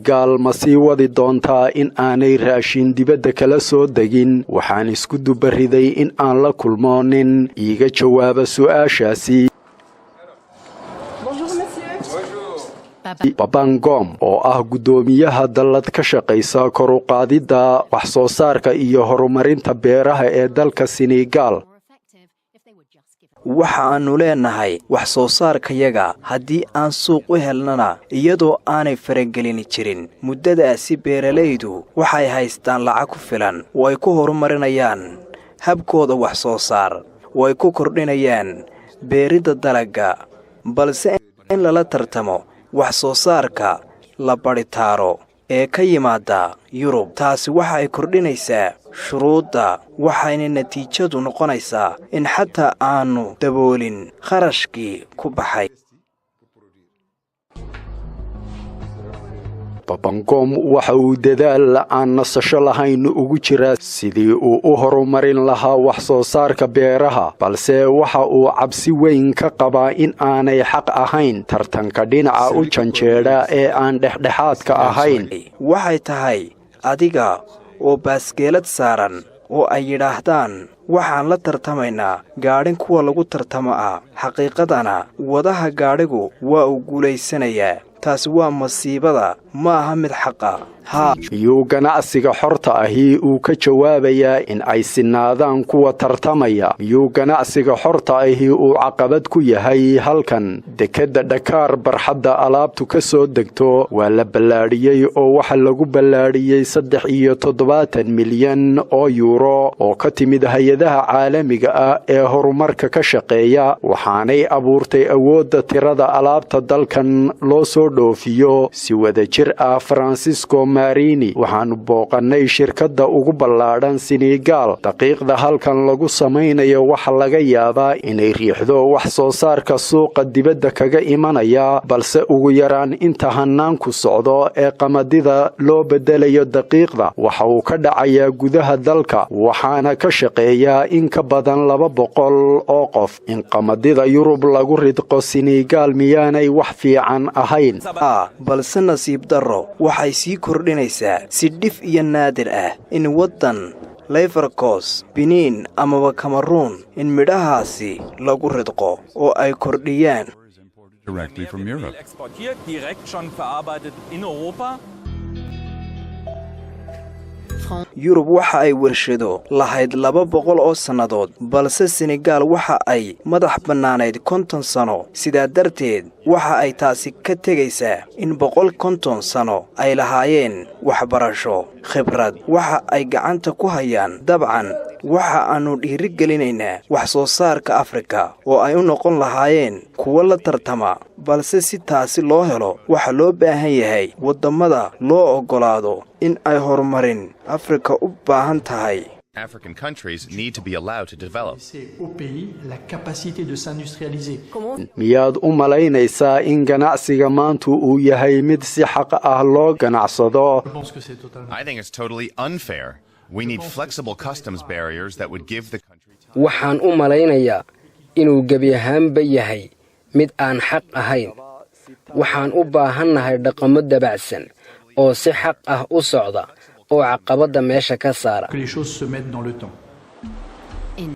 Senegal ma sii wadi doontaa in aanay raashin dibadda kala soo degin. Waxaan isku dubariday in aan la kulmo nin iiga jawaaba su'aashaasi. Babangom oo ah gudoomiyaha dallad ka shaqeysa kor u qaadida wax soo saarka iyo horumarinta beeraha ee dalka Senegal. waxaanu leenahay wax soo saarkayaga haddii aan suuq u helnana iyadoo aanay faragelin jirin muddadaasi beeralaydu waxay haystaan lacag ku filan oo ay ku horumarinayaan habkooda wax soo saar oo ay ku kordhinayaan beeridda dalagga balse in lala tartamo wax soo saarka la baritaaro ee ka yimaada Yurub taasi waxa ay kordhinaysaa shuruudda waxayna natiijadu noqonaysaa in xataa aanu daboolin kharashkii ku baxay. Babangom waxa uu dadaal aan nasasho lahayn ugu jira sidii uu u horumarin lahaa wax soo saarka beeraha, balse waxa uu cabsi weyn ka qabaa in aanay xaq ahayn tartanka dhinaca u janjeedha ee aan dhexdhexaadka ahayn. waxay tahay adiga oo baaskeelad saaran oo ay yidhaahdaan waxaan la tartamaynaa gaadhin kuwa lagu tartamo ah xaqiiqadana wadaha gaadhigu waa uu guulaysanayaa. taasi waa masiibada ma aha mid xaqa. Miyuu ganacsiga xorta ahi uu ka jawaabayaa in ay sinaadaan kuwa tartamaya? Miyuu ganacsiga xorta ahi uu caqabad ku yahay halkan? Dekadda Dakar barxadda alaabtu ka soo degto waa la ballaadhiyey oo waxa lagu ballaadhiyey 73 milyan oo euro oo ka timid hay'adaha caalamiga ah ee horumarka ka shaqeeya, waxaanay abuurtay awoodda tirada alaabta dalkan loo soo dhoofiyo. Si wada jir ah Francisco Marini waxaanu booqannay shirkadda ugu ballaadhan Senegal. Daqiiqda halkan lagu samaynayo waxa laga yaabaa inay riixdo wax soo saarka suuqa dibadda kaga imanaya, balse ugu yaraan inta hannaanku socdo ee qamadida loo bedelayo daqiiqda waxa uu ka dhacayaa gudaha dalka, waxaana ka shaqeeya in ka badan 200 oo qof. In qamadida Yurub lagu ridqo Senegal miyaanay wax fiican ahayn? balse nasiib darro waxay sii kordhinaysaa si dhif iyo naadir ah in waddan Leverkusen, Benin amaba Cameroon in midhahaasi lagu ridqo oo ay kordhiyaan. Yurub waxa ay warshado lahayd 200 oo sannadood, balse Senegal waxa ay madax bannaanayd 50 sano. sidaa darteed waxa ay taasi ka tegaysaa in 150 sano ay lahaayeen waxbarasho khibrad waxa ay gacanta ku hayaan. dabcan waxa aanu dhiirigelinaynaa wax soo saarka Afrika oo ay u noqon lahaayeen kuwa la tartama, balse si taasi loo helo waxa loo baahan yahay waddamada loo ogolaado in ay horumarin Afrika u baahan tahay. African countries need to be allowed to develop. Miyaad u malaynaysaa in ganacsiga maantu uu yahay mid si xaq ah loo ganacsado? I think it's totally unfair. We need flexible customs barriers that would give the country time. waxaan u malaynayaa inuu gebi ahaanba yahay mid aan xaq ahayn. waxaan u baahannahay dhaqamo dabacsan oo si xaq ah u socda oo caqabada meesha ka saara.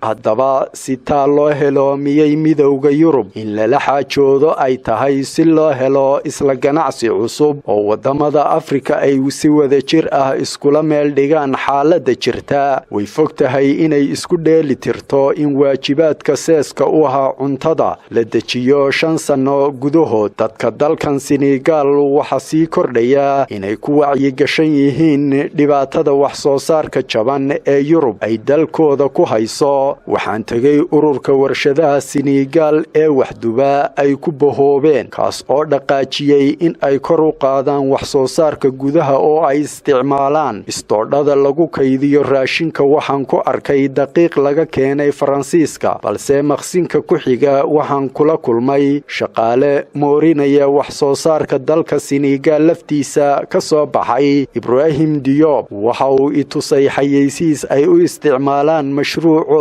haddaba si taa loo helo miyay midowga Yurub in lala xaajoodo ay tahay si loo helo isla ganacsi cusub oo waddamada Afrika ay si wada jir ah iskula meel dhigaan xaaladda jirta? Way fogtahay inay isku dheeli tirto in waajibaadka seeska u ahaa cuntada la dejiyo 5 sano gudahood. dadka dalkan Senegal waxa sii kordhaya inay ku wacyigashan yihiin dhibaatada wax soo saarka jaban ee Yurub ay dalkooda ku hayso. waxaan tagay ururka warshadaha Senegal ee waxduba ay ku bahoobeen, kaas oo dhaqaajiyay in ay kor u qaadaan wax soo saarka gudaha oo ay isticmaalaan istoodhada lagu kaydiyo raashinka. waxaan ku arkay daqiiq laga keenay Faransiiska, balse maqsinka ku xiga waxaan kula kulmay shaqaale moorinaya wax soo saarka dalka Senegal laftiisa ka soo baxay. Ibrahim Diop waxa uu i tusay xayeysiis ay u isticmaalaan mashruuc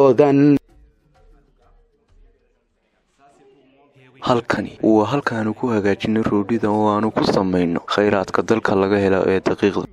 halkani waa halkaanu ku hagaajinay roodhida oo aanu ku samayno khayraadka dalka laga helo ee daqiiqda.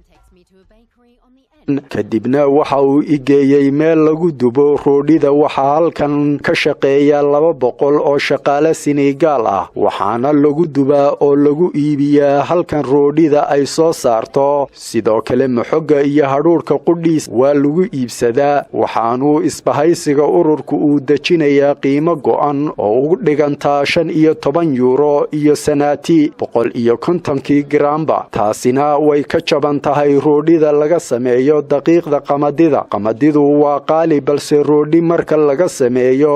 kadibna waxa uu igeeyey meel lagu dubo roodhida. waxaa halkan ka shaqeeya 200 oo shaqaale Senegal ah, waxaana lagu dubaa oo lagu iibiyaa halkan roodhida ay soo saarto. sidoo kale maxoga iyo hadhuurka qudhiis waa lagu iibsadaa, waxaanuu isbahaysiga ururku uu dejinayaa qiimo go'an oo ugu dhigantaa 15 euro iyo sanaati 150 garaamba. taasina way ka jaban tahay roodhida laga sameeyo daqiiqda qamadida. qamadidu waa qaali, balse roodhi marka laga sameeyo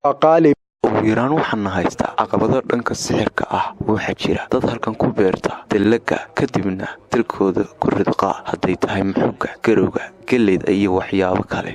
waa qaali. ugu yaraan waxaan haystaa caqabado dhanka sixirka ah. waxaa jira dad halkan ku beerta dallaga kadibna dalkooda ku ridqa, hadday tahay maxoga, garowga, galleyda iyo waxyaabo kale.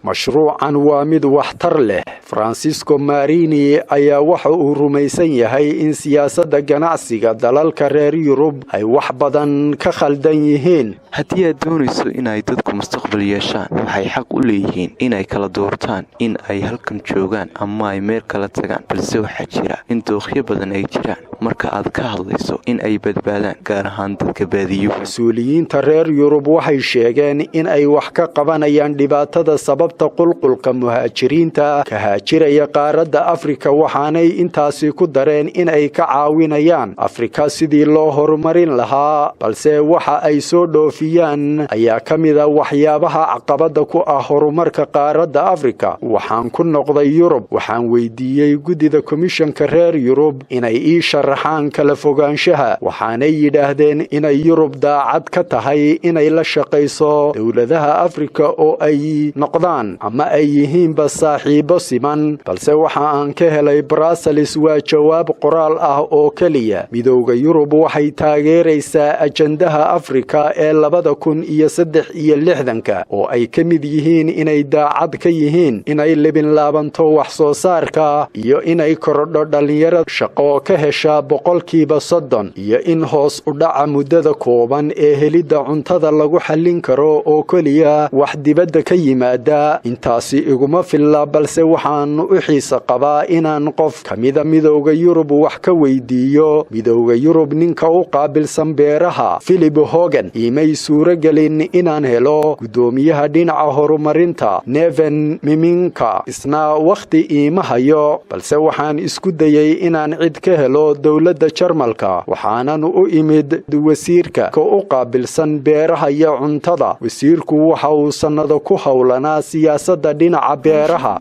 mashruucan waa mid waxtar leh. Francisco Marini ayaa waxa uu rumaysan yahay in siyaasadda ganacsiga dalalka reer Yurub ay wax badan ka khaldan yihiin. haddii aad doonayso inay dadku mustaqbal yeeshaan, waxay xaq u leeyihiin inay kala doortaan in ay halkan joogaan ama ay meel kala tagaan. balse waxaa jira in dookhyo badan ay jiraan marka aad ka hadlayso in ay badbaadaan, gaar ahaan dadka baadiyo. mas-uuliyiinta reer Yurub waxay sheegeen in ay wax ka qabanayaan dhibaatada sababta qulqulka muhaajiriinta ka haajiraya qaaradda Afrika, waxaanay intaasi ku dareen in ay ka caawinayaan Afrika sidii loo horumarin lahaa. balse waxa ay soo dhoofiyaan ayaa ka mid ah waxyaabaha caqabada ku ah horumarka qaaradda Afrika. waxaan ku noqday Yurub, waxaan weydiiyey guddida komishanka reer Yurub inay ii sharaxaan kala fogaanshaha, waxaanay yidhaahdeen inay Yurub daacad ka tahay inay la shaqayso dowladaha Afrika oo ay noqdaan ama ay yihiinba saaxiibo siman. balse waxa aan ka helay Brussels waa jawaab qoraal ah oo keliya. midowga Yurub waxay taageeraysaa ajandaha Afrika ee 2063 oo ay ka mid yihiin inay daacad ka yihiin inay lebin laabanto wax soo saarka iyo inay korodho dhalinyarada shaqo ka hesha 30% iyo in hoos u dhaca muddada kooban ee helidda cuntada lagu xallin karo oo keliya wax dibadda ka yimaada. intaasi iguma filla, balse waxaan u xiisa qabaa inaan qof ka mida midowga Yurub wax ka weydiiyo. midowga Yurub ninka u qaabilsan beeraha Philip Hogan imay suuragelin inaan helo gudoomiyaha dhinaca horumarinta Neven Miminka, isna waqti iima hayo. balse waxaan isku dayay inaan cid ka helo dowladda Jarmalka, waxaanan u imid wasiirka ka u qaabilsan beeraha iyo cuntada. wasiirku waxa uu sanado ku howlanaa siyaasadda dhinaca beeraha.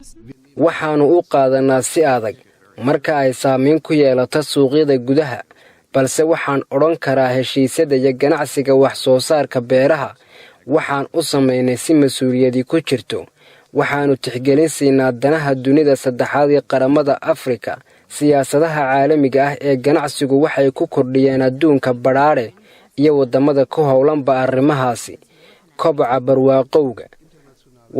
waxaannu u qaadanaa si adag marka ay saamayn ku yeelato suuqyada gudaha, balse waxaan odhan karaa heshiisyada iyo ganacsiga wax soo saarka beeraha waxaan u samaynay si mas-uuliyadi ku jirto. waxaannu tixgelin siinaa danaha dunida saddexaad ee qaramada Afrika. siyaasadaha caalamiga ah ee ganacsigu waxay ku kordhiyeen adduunka badhaadhe iyo waddamada ku howlanba arrimahaasi koboca barwaaqowga.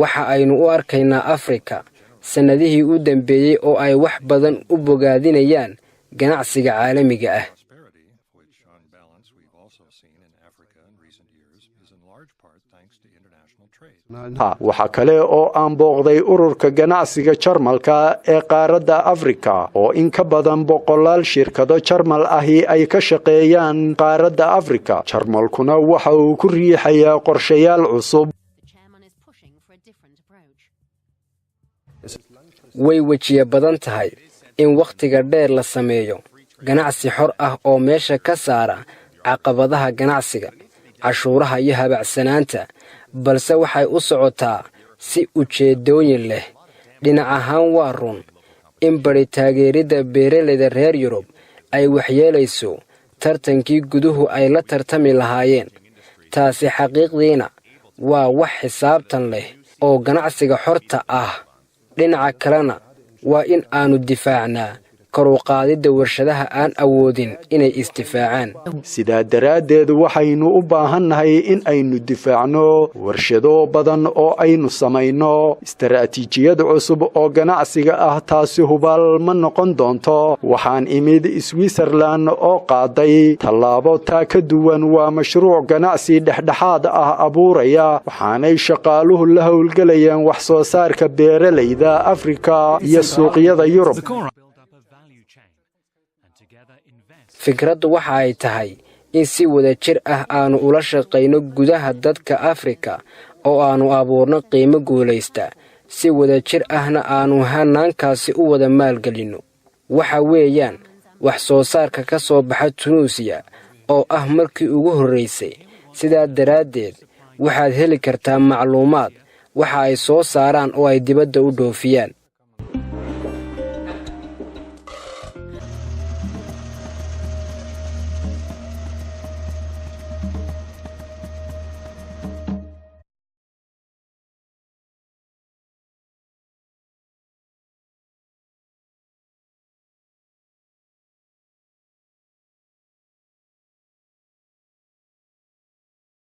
waxa aynu u arkaynaa Afrika sannadihii u dambeeyey oo ay wax badan u bogaadinayaan ganacsiga caalamiga ah. waxa kale oo aan booqday ururka ganacsiga Jarmalka ee qaaradda Afrika oo in ka badan 100 shirkado Jarmal ahi ay ka shaqeeyaan qaaradda Afrika. Jarmalkuna waxa uu ku riixayaa qorshayaal cusub. way wejiye badan tahay in wakhtiga dheer la sameeyo ganacsi xor ah oo meesha ka saara caqabadaha ganacsiga, cashuuraha iyo habacsanaanta, balse waxay u socotaa si ujeedooyin leh. dhinac ahaan waa run in bari taageeridda beeralayda reer Yurub ay waxyeelayso tartankii guduhu ay la tartami lahaayeen. taasi xaqiiqdiina waa wax xisaabtan leh oo ganacsiga xorta ah. dhinaca kalena waa in aanu difaacnaa kor u qaadidda warshadaha aan awoodin inay isdifaacaan. sidaa daraaddeed waxaynu u baahannahay in aynu difaacno warshado badan oo aynu samayno istaraatiijiyad cusub oo ganacsiga ah. taasi hubaal ma noqon doonto. waxaan imid Switzerland oo qaaday tallaabo taa ka duwan. waa mashruuc ganacsi dhexdhexaad ah abuuraya, waxaanay shaqaaluhu la howlgelayaan wax soo saarka beeralayda Afrika iyo suuqyada Yurub. fikraddu waxa ay tahay in si wada jir ah aanu ula shaqayno gudaha dadka Afrika oo aanu abuurno qiimo guulaysta, si wada jir ahna aanu hanaankaasi u wada maalgelino. waxa weeyaan wax soo saarka ka soo baxa Tunisia oo ah markii ugu horreysay. sidaa daraaddeed waxaad heli kartaa macluumaad waxa ay soo saaraan oo ay dibadda u dhoofiyaan.